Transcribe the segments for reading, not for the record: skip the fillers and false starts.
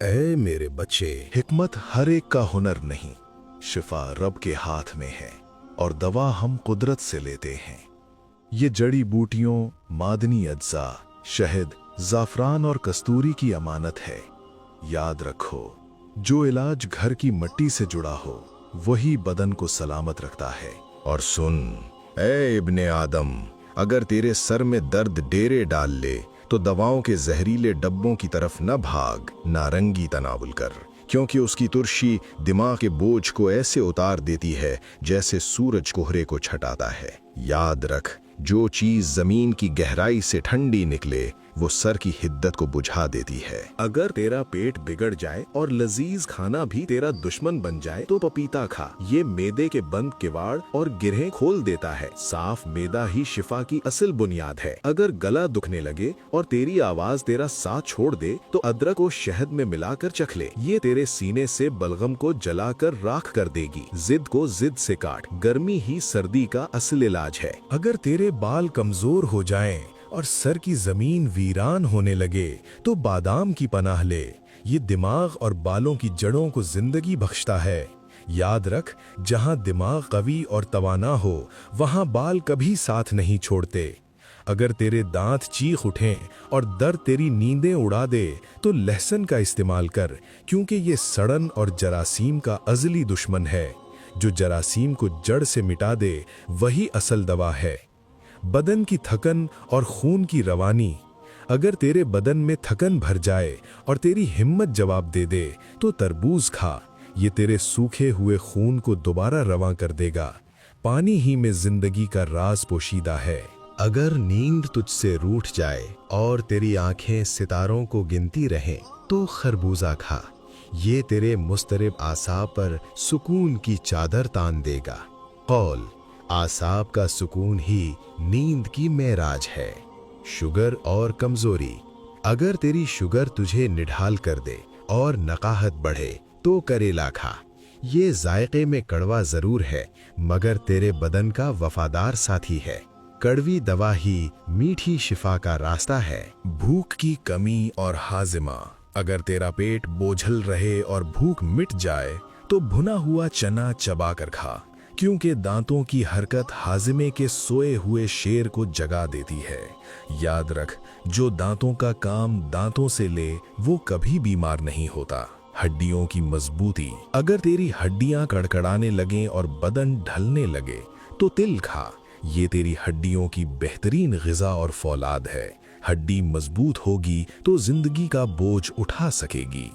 اے میرے بچے، حکمت ہر ایک کا ہنر نہیں، شفا رب کے ہاتھ میں ہے اور دوا ہم قدرت سے لیتے ہیں۔ یہ جڑی بوٹیوں، معدنی اجزاء، شہد، زعفران اور کستوری کی امانت ہے۔ یاد رکھو، جو علاج گھر کی مٹی سے جڑا ہو وہی بدن کو سلامت رکھتا ہے۔ اور سن اے ابن آدم، اگر تیرے سر میں درد ڈیرے ڈال لے تو دواؤں کے زہریلے ڈبوں کی طرف نہ بھاگ، نارنگی تناول کر، کیونکہ اس کی ترشی دماغ کے بوجھ کو ایسے اتار دیتی ہے جیسے سورج کوہرے کو چھٹاتا ہے۔ یاد رکھ، جو چیز زمین کی گہرائی سے ٹھنڈی نکلے وہ سر کی حدت کو بجھا دیتی ہے۔ اگر تیرا پیٹ بگڑ جائے اور لذیذ کھانا بھی تیرا دشمن بن جائے تو پپیتا کھا، یہ معدے کے بند کواڑ اور گرہیں کھول دیتا ہے۔ صاف معدہ ہی شفا کی اصل بنیاد ہے۔ اگر گلا دکھنے لگے اور تیری آواز تیرا ساتھ چھوڑ دے تو ادرک کو شہد میں ملا کر چکھ لے، یہ تیرے سینے سے بلغم کو جلا کر راکھ کر دے گی۔ ضد کو ضد سے کاٹ، گرمی ہی سردی کا اصل علاج ہے۔ اگر تیرے بال کمزور ہو جائیں اور سر کی زمین ویران ہونے لگے تو بادام کی پناہ لے، یہ دماغ اور بالوں کی جڑوں کو زندگی بخشتا ہے۔ یاد رکھ، جہاں دماغ قوی اور توانا ہو وہاں بال کبھی ساتھ نہیں چھوڑتے۔ اگر تیرے دانت چیخ اٹھیں اور درد تیری نیندیں اڑا دے تو لہسن کا استعمال کر، کیونکہ یہ سڑن اور جراثیم کا ازلی دشمن ہے۔ جو جراثیم کو جڑ سے مٹا دے وہی اصل دوا ہے۔ بدن کی تھکن اور خون کی روانی، اگر تیرے بدن میں تھکن بھر جائے اور تیری ہمت جواب دے دے تو تربوز کھا، یہ تیرے سوکھے ہوئے خون کو دوبارہ رواں کر دے گا۔ پانی ہی میں زندگی کا راز پوشیدہ ہے۔ اگر نیند تجھ سے روٹھ جائے اور تیری آنکھیں ستاروں کو گنتی رہیں تو خربوزہ کھا، یہ تیرے مضطرب اعصاب پر سکون کی چادر تان دے گا۔ قول، اعصاب کا سکون ہی نیند کی معراج ہے۔ شوگر اور کمزوری، اگر تیری شوگر تجھے نڈھال کر دے اور نقاہت بڑھے تو کریلا کھا، یہ ذائقے میں کڑوا ضرور ہے مگر تیرے بدن کا وفادار ساتھی ہے۔ کڑوی دوا ہی میٹھی شفا کا راستہ ہے۔ بھوک کی کمی اور ہاضمہ، اگر تیرا پیٹ بوجھل رہے اور بھوک مٹ جائے تو بھنا ہوا چنا چبا کر کھا، کیونکہ دانتوں کی حرکت ہاضمے کے سوئے ہوئے شیر کو جگا دیتی ہے۔ یاد رکھ، جو دانتوں کا کام دانتوں سے لے وہ کبھی بیمار نہیں ہوتا۔ ہڈیوں کی مضبوطی، اگر تیری ہڈیاں کڑکڑانے لگیں اور بدن ڈھلنے لگے تو تل کھا، یہ تیری ہڈیوں کی بہترین غذا اور فولاد ہے۔ ہڈی مضبوط ہوگی تو زندگی کا بوجھ اٹھا سکے گی۔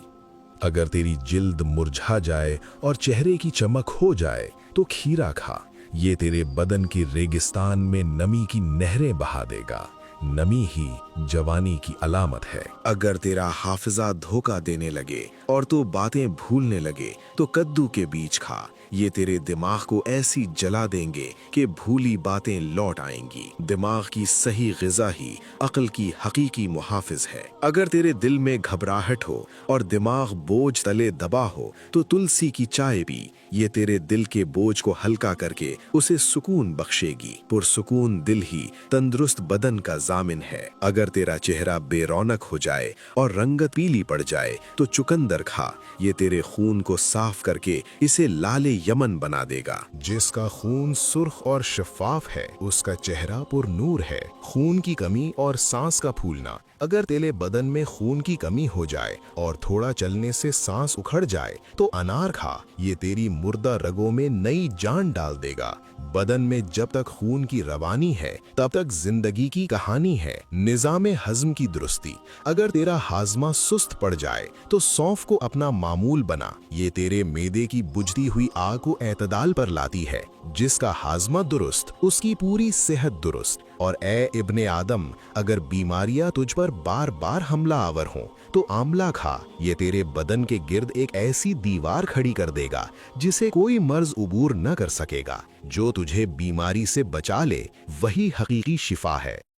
اگر تیری جلد مرجھا جائے اور چہرے کی چمک ہو جائے تو کھیرا کھا، یہ تیرے بدن کی ریگستان میں نمی کی نہریں بہا دے گا۔ نمی ہی جوانی کی علامت ہے۔ اگر تیرا حافظہ دھوکہ دینے لگے اور تو باتیں بھولنے لگے تو کدو کے بیج کھا، یہ تیرے دماغ کو ایسی جلا دیں گے کہ بھولی باتیں لوٹ آئیں گی۔ دماغ کی صحیح غذا ہی عقل کی حقیقی محافظ ہے۔ اگر تیرے دل میں گھبراہٹ ہو اور دماغ بوجھ تلے دبا ہو تو تلسی کی چائے پی، یہ تیرے دل کے بوجھ کو ہلکا کر کے اسے سکون بخشے گی۔ پرسکون دل ہی تندرست بدن کا ضامن ہے۔ اگر تیرا چہرہ بے رونق ہو جائے اور رنگت پیلی پڑ جائے تو چقندر کھا، یہ تیرے خون کو صاف کر کے اسے لال یمن بنا دے گا۔ جس کا خون سرخ اور شفاف ہے اس کا چہرہ پر نور ہے۔ خون کی کمی اور سانس کا پھولنا، اگر تیرے بدن میں خون کی کمی ہو جائے اور تھوڑا چلنے سے سانس اکھڑ جائے تو انار کھا، یہ تیری مردہ رگوں میں نئی جان ڈال دے گا۔ بدن میں جب تک خون کی روانی ہے تب تک زندگی کی کہانی ہے۔ نظام ہضم کی درستی، اگر تیرا ہاضمہ سست پڑ جائے تو سونف کو اپنا معمول بنا، یہ تیرے معدے کی بجھتی ہوئی آگ کو اعتدال پر لاتی ہے۔ جس کا ہاضمہ درست اس کی پوری صحت درست۔ اور اے ابن آدم، اگر بیماریاں تجھ پر بار بار حملہ آور ہوں تو آملہ کھا، یہ تیرے بدن کے گرد ایک ایسی دیوار کھڑی کر دے گا جسے کوئی مرض عبور نہ کر سکے گا۔ جو تجھے بیماری سے بچا لے وہی حقیقی شفا ہے۔